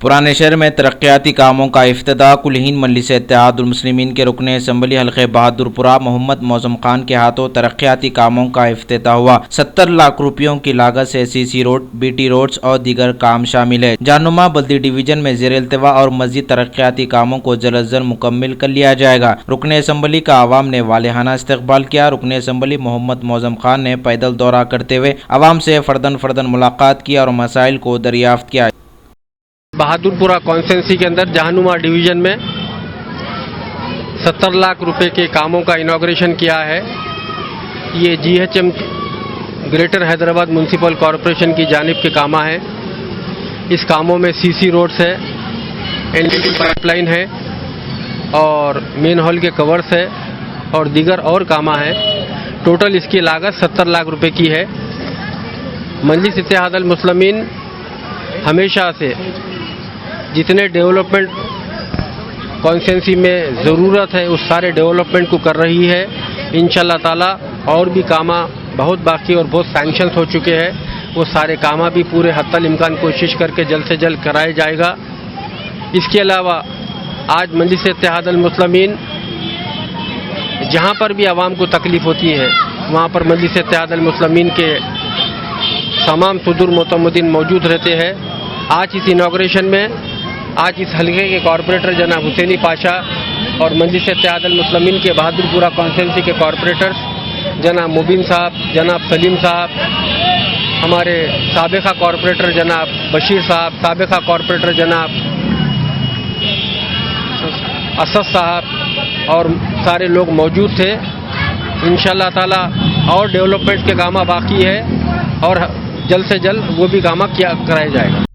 पुराने शहर में तरक्याती कामों का इफ्तिताह कुल-हिंद मजलिस इत्तेहादुल मुस्लिमीन के रुकन असम्बली हल्के बहादुरपुरा मोहम्मद मौसम खान के हाथों तरक्याती कामों का इफ्तिताह हुआ। 70 लाख रुपयों की लागत से सीसी रोड, बीटी रोड्स और दीगर काम शामिल है। जहानुमा बल्दी डिवीजन में ज़ेर इल्तिवा और मज़ीद तरक्याती कामों को जल्द अज़ जल्द मुकम्मिल कर लिया जाएगा। रुकन असम्बली का आवाम ने वालिहाना इस्तकबाल किया। रुकन असम्बली मोहम्मद मौसम खान ने पैदल दौरा करते हुए आवाम से फर्दन मुलाकात की और मसाइल को दरियाफ्त किया। बहादुरपुरा कॉन्स्टिट्यूंसी के अंदर जहानुमा डिवीज़न में 70 लाख रुपए के कामों का इनॉग्रेशन किया है। ये GHM greater Hyderabad municipal corporation की जानिब के कामा है। इस कामों में CC रोड्स है, NDT पाइपलाइन है और मेन हॉल के कवर्स है और दीगर और कामा है। टोटल इसकी लागत 70 लाख रुपए की है। मजलिस इत्तेहादुल मुस्लिमीन हमेशा से जितने डेवलपमेंट कॉन्स्टिट्यूंसी में ज़रूरत है उस सारे डेवलपमेंट को कर रही है। इंशाल्लाह ताला और भी कामा बहुत बाकी और बहुत सैंक्शंस हो चुके हैं। वो सारे कामा भी पूरे हत्तल इम्कान कोशिश करके जल्द से जल्द कराया जाएगा। इसके अलावा आज मजलिस इत्तेहादुल मुस्लिमीन जहाँ पर भी आवाम को तकलीफ़ होती है वहाँ पर मजलिस इत्तेहादुल मुस्लिमीन के तमाम सुदूर मोतमदीन मौजूद रहते हैं। आज इस इनॉग्रेशन में आज इस हल्के के कॉरपोरेटर जनाब हुसैनी पाशा और मजलिस इत्तेहादुल मुस्लिमीन के बहादुरपुरा कॉन्स्टिट्यूंसी के कॉरपोरेटर्स जनाब मुबीन साहब, जनाब सलीम साहब, हमारे साबिका कॉरपोरेटर जनाब बशीर साहब, साबिका कॉरपोरेटर जनाब असद साहब और सारे लोग मौजूद थे। इंशाल्लाह ताला और डेवलपमेंट के कामा बाकी है और जल्द से जल्द वो भी कामा कराया जाएगा।